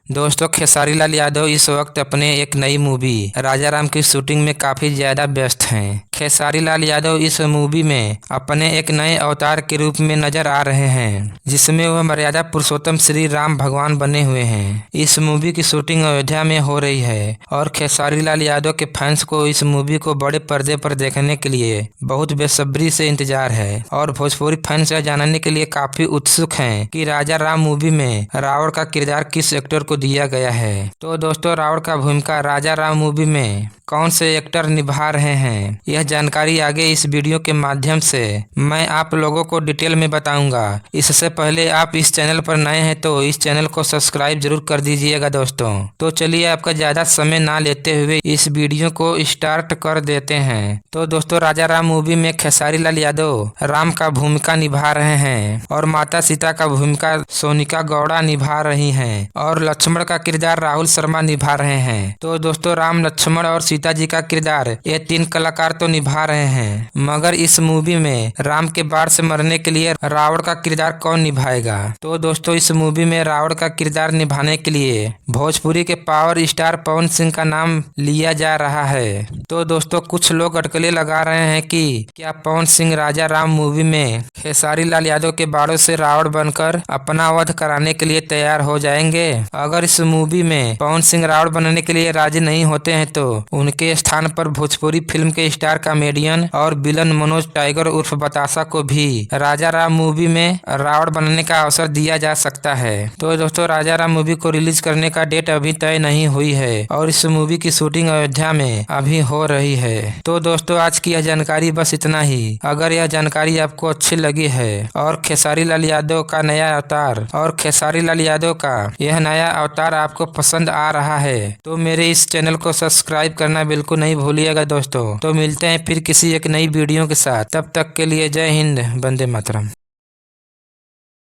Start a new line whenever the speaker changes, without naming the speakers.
दोस्तों, खेसारी लाल यादव इस वक्त अपने एक नई मूवी राजा राम की शूटिंग में काफी ज्यादा व्यस्त हैं। खेसारी लाल यादव इस मूवी में अपने एक नए अवतार के रूप में नजर आ रहे हैं, जिसमें वह मर्यादा पुरुषोत्तम श्री राम भगवान बने हुए हैं। इस मूवी की शूटिंग अयोध्या में हो रही है और खेसारी लाल यादव के फैंस को इस मूवी को बड़े पर्दे पर देखने के लिए बहुत बेसब्री से इंतजार है और भोजपुरी फैंस यह जानने के लिए काफी उत्सुक हैं कि राजा राम मूवी में रावण का किरदार किस एक्टर को दिया गया है। तो दोस्तों, रावण का भूमिका राजा राम मूवी में कौन से एक्टर निभा रहे हैं, यह जानकारी आगे इस वीडियो के माध्यम से मैं आप लोगों को डिटेल में बताऊंगा। इससे पहले आप इस चैनल पर नए हैं तो इस चैनल को सब्सक्राइब जरूर कर दीजिएगा दोस्तों। तो चलिए आपका ज्यादा समय ना लेते हुए इस वीडियो को स्टार्ट कर देते हैं। तो दोस्तों, राजा राम मूवी में खेसारी लाल यादव राम का भूमिका निभा रहे हैं और माता सीता का भूमिका सोनिका गौड़ा निभा रही हैं और लक्ष्मण का किरदार राहुल शर्मा निभा रहे हैं। तो दोस्तों, राम, लक्ष्मण और सीता जी का किरदार ये तीन कलाकार तो निभा रहे हैं, मगर इस मूवी में राम के बाढ़ से मरने के लिए रावण का किरदार कौन निभाएगा? तो दोस्तों, इस मूवी में रावण का किरदार निभाने के लिए भोजपुरी के पावर स्टार पवन सिंह का नाम लिया जा रहा है। तो दोस्तों, कुछ लोग अटकलें लगा रहे हैं कि क्या पवन सिंह राजा राम मूवी में खेसारी लाल यादव के बाड़ों से रावण बनकर अपना वध कराने के लिए तैयार हो जाएंगे। अगर इस मूवी में पवन सिंह रावण बनने के लिए राजी नहीं होते हैं तो उनके स्थान पर भोजपुरी फिल्म के स्टार कॉमेडियन और विलन मनोज टाइगर उर्फ बतासा को भी राजा राम मूवी में रावण बनने का अवसर दिया जा सकता है। तो दोस्तों, राजा राम मूवी को रिलीज करने का डेट अभी तय नहीं हुई है और इस मूवी की शूटिंग अयोध्या में अभी हो रही है। तो दोस्तों, आज की यह जानकारी बस इतना ही। अगर यह जानकारी आपको अच्छी लगी है और खेसारी लाल यादव का नया अवतार यह नया अवतार आपको पसंद आ रहा है तो मेरे इस चैनल को सब्सक्राइब करना बिल्कुल नहीं भूलिएगा दोस्तों। तो मिलते हैं फिर किसी एक नई वीडियो के साथ। तब तक के लिए जय हिंद, वंदे मातरम।